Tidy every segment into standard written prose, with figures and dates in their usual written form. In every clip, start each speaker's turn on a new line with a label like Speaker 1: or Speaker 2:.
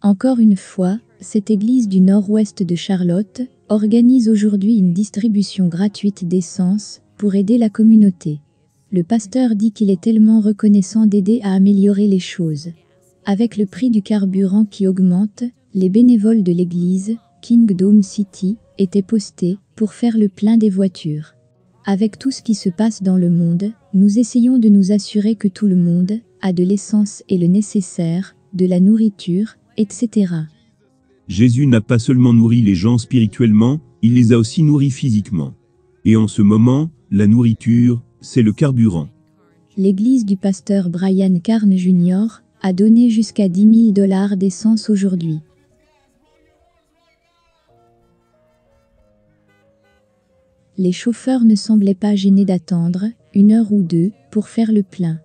Speaker 1: Encore une fois, cette église du nord-ouest de Charlotte organise aujourd'hui une distribution gratuite d'essence pour aider la communauté. Le pasteur dit qu'il est tellement reconnaissant d'aider à améliorer les choses. Avec le prix du carburant qui augmente, les bénévoles de l'église, Kingdom City, étaient postés pour faire le plein des voitures. Avec tout ce qui se passe dans le monde, nous essayons de nous assurer que tout le monde a de l'essence et le nécessaire, de la nourriture, etc.
Speaker 2: Jésus n'a pas seulement nourri les gens spirituellement, il les a aussi nourris physiquement. Et en ce moment, la nourriture, c'est le carburant.
Speaker 1: L'église du pasteur Brian Carn Jr. a donné jusqu'à $10 000 d'essence aujourd'hui. Les chauffeurs ne semblaient pas gênés d'attendre 1 heure ou 2 pour faire le plein.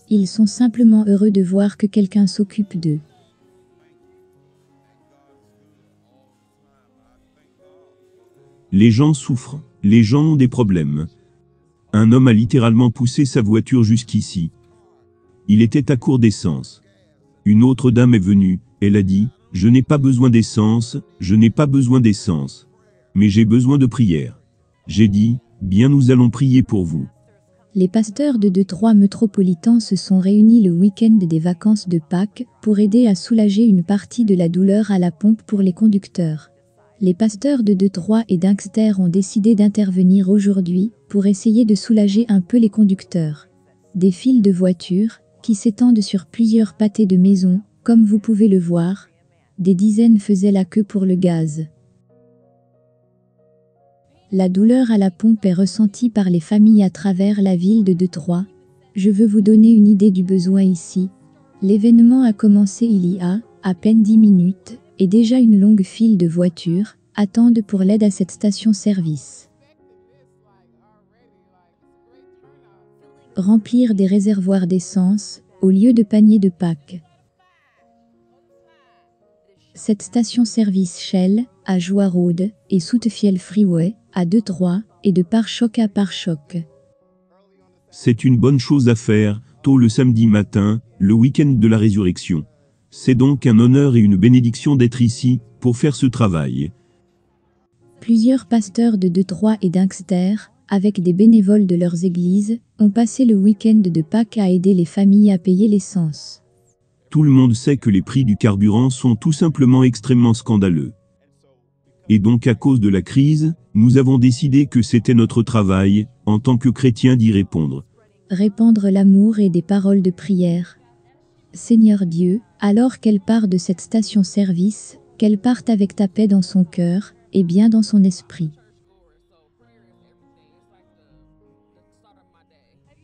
Speaker 1: Ils sont simplement heureux de voir que quelqu'un s'occupe d'eux.
Speaker 2: Les gens souffrent, les gens ont des problèmes. Un homme a littéralement poussé sa voiture jusqu'ici. Il était à court d'essence. Une autre dame est venue, elle a dit, « Je n'ai pas besoin d'essence, je n'ai pas besoin d'essence. Mais j'ai besoin de prière. » J'ai dit, « Bien, nous allons prier pour vous. »
Speaker 1: Les pasteurs de Détroit métropolitain se sont réunis le week-end des vacances de Pâques pour aider à soulager une partie de la douleur à la pompe pour les conducteurs. Les pasteurs de Détroit et d'Inkster ont décidé d'intervenir aujourd'hui pour essayer de soulager un peu les conducteurs. Des files de voitures qui s'étendent sur plusieurs pâtés de maisons, comme vous pouvez le voir. Des dizaines faisaient la queue pour le gaz. La douleur à la pompe est ressentie par les familles à travers la ville de Détroit. Je veux vous donner une idée du besoin ici. L'événement a commencé il y a à peine 10 minutes et déjà une longue file de voitures attendent pour l'aide à cette station-service. Remplir des réservoirs d'essence au lieu de paniers de Pâques. Cette station-service Shell à Joie Road et Southfield Freeway à Détroit et de pare-choc à pare-choc.
Speaker 2: C'est une bonne chose à faire, tôt le samedi matin, le week-end de la résurrection. C'est donc un honneur et une bénédiction d'être ici, pour faire ce travail.
Speaker 1: Plusieurs pasteurs de Détroit et d'Inkster, avec des bénévoles de leurs églises, ont passé le week-end de Pâques à aider les familles à payer l'essence.
Speaker 2: Tout le monde sait que les prix du carburant sont tout simplement extrêmement scandaleux. Et donc à cause de la crise, nous avons décidé que c'était notre travail, en tant que chrétiens, d'y répondre.
Speaker 1: Répandre l'amour et des paroles de prière. Seigneur Dieu, alors qu'elle part de cette station-service, qu'elle parte avec ta paix dans son cœur, et bien dans son esprit.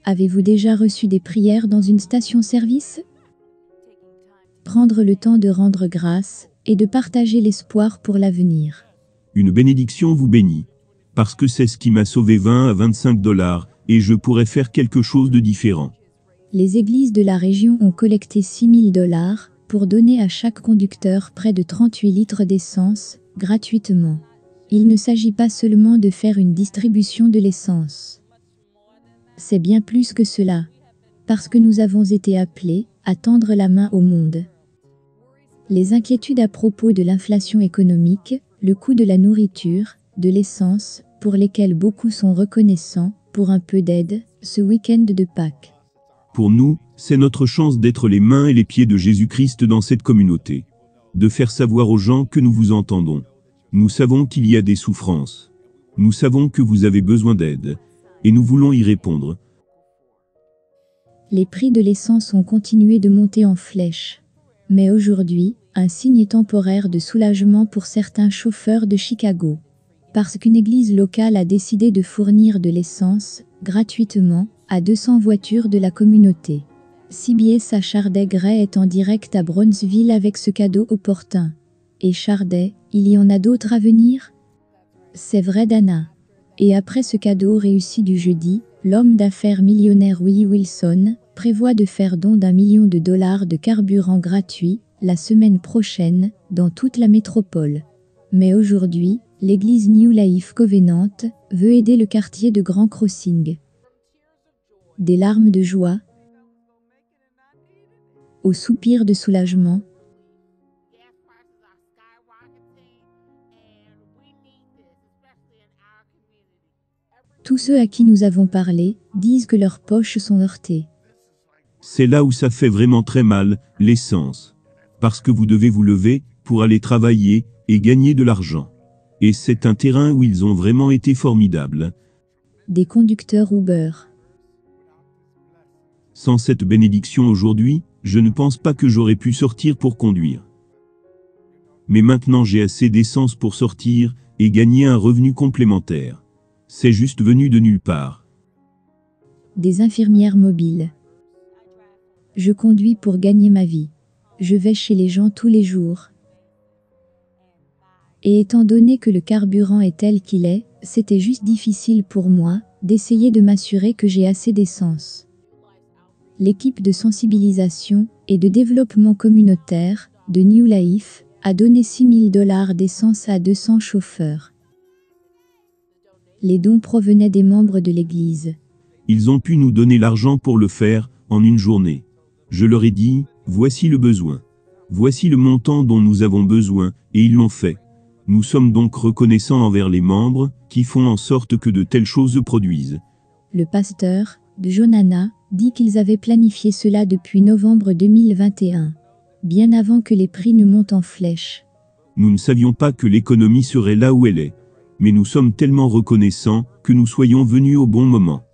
Speaker 1: Avez-vous déjà reçu des prières dans une station-service? Prendre le temps de rendre grâce, et de partager l'espoir pour l'avenir.
Speaker 2: Une bénédiction vous bénit. Parce que c'est ce qui m'a sauvé 20 à 25 $, et je pourrais faire quelque chose de différent.
Speaker 1: Les églises de la région ont collecté $6 000 pour donner à chaque conducteur près de 38 litres d'essence, gratuitement. Il ne s'agit pas seulement de faire une distribution de l'essence. C'est bien plus que cela. Parce que nous avons été appelés à tendre la main au monde. Les inquiétudes à propos de l'inflation économique, le coût de la nourriture, de l'essence, pour lesquelles beaucoup sont reconnaissants pour un peu d'aide, ce week-end de Pâques.
Speaker 2: Pour nous, c'est notre chance d'être les mains et les pieds de Jésus-Christ dans cette communauté. De faire savoir aux gens que nous vous entendons. Nous savons qu'il y a des souffrances. Nous savons que vous avez besoin d'aide. Et nous voulons y répondre.
Speaker 1: Les prix de l'essence ont continué de monter en flèche. Mais aujourd'hui, un signe temporaire de soulagement pour certains chauffeurs de Chicago. Parce qu'une église locale a décidé de fournir de l'essence, gratuitement, à 200 voitures de la communauté. CBS à Charday-Gray est en direct à Brownsville avec ce cadeau opportun. Et Charday, il y en a d'autres à venir? C'est vrai, Dana. Et après ce cadeau réussi du jeudi, l'homme d'affaires millionnaire Willie Wilson prévoit de faire don d'1 million de dollars de carburant gratuit la semaine prochaine dans toute la métropole. Mais aujourd'hui, l'église New Life Covenant veut aider le quartier de Grand Crossing. Des larmes de joie, aux soupirs de soulagement. Tous ceux à qui nous avons parlé disent que leurs poches sont heurtées.
Speaker 2: C'est là où ça fait vraiment très mal, l'essence. Parce que vous devez vous lever, pour aller travailler, et gagner de l'argent. Et c'est un terrain où ils ont vraiment été formidables.
Speaker 1: Des conducteurs Uber.
Speaker 2: Sans cette bénédiction aujourd'hui, je ne pense pas que j'aurais pu sortir pour conduire. Mais maintenant j'ai assez d'essence pour sortir, et gagner un revenu complémentaire. C'est juste venu de nulle part.
Speaker 1: Des infirmières mobiles. Je conduis pour gagner ma vie. Je vais chez les gens tous les jours. Et étant donné que le carburant est tel qu'il est, c'était juste difficile pour moi d'essayer de m'assurer que j'ai assez d'essence. L'équipe de sensibilisation et de développement communautaire de New Life a donné 6 000 $ d'essence à 200 chauffeurs. Les dons provenaient des membres de l'Église.
Speaker 2: Ils ont pu nous donner l'argent pour le faire, en une journée. Je leur ai dit, voici le besoin. Voici le montant dont nous avons besoin, et ils l'ont fait. Nous sommes donc reconnaissants envers les membres, qui font en sorte que de telles choses se produisent.
Speaker 1: Le pasteur, de Jonana, dit qu'ils avaient planifié cela depuis novembre 2021, bien avant que les prix ne montent en flèche.
Speaker 2: Nous ne savions pas que l'économie serait là où elle est. Mais nous sommes tellement reconnaissants que nous soyons venus au bon moment.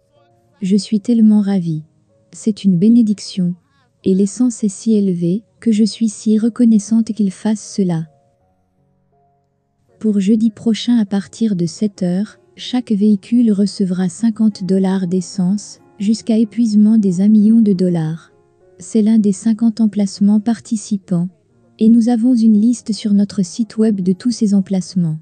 Speaker 1: Je suis tellement ravie. C'est une bénédiction. Et l'essence est si élevée que je suis si reconnaissante qu'ils fassent cela. Pour jeudi prochain à partir de 7 heures, chaque véhicule recevra 50 $ d'essence, jusqu'à épuisement des $1 million. C'est l'un des 50 emplacements participants. Et nous avons une liste sur notre site web de tous ces emplacements.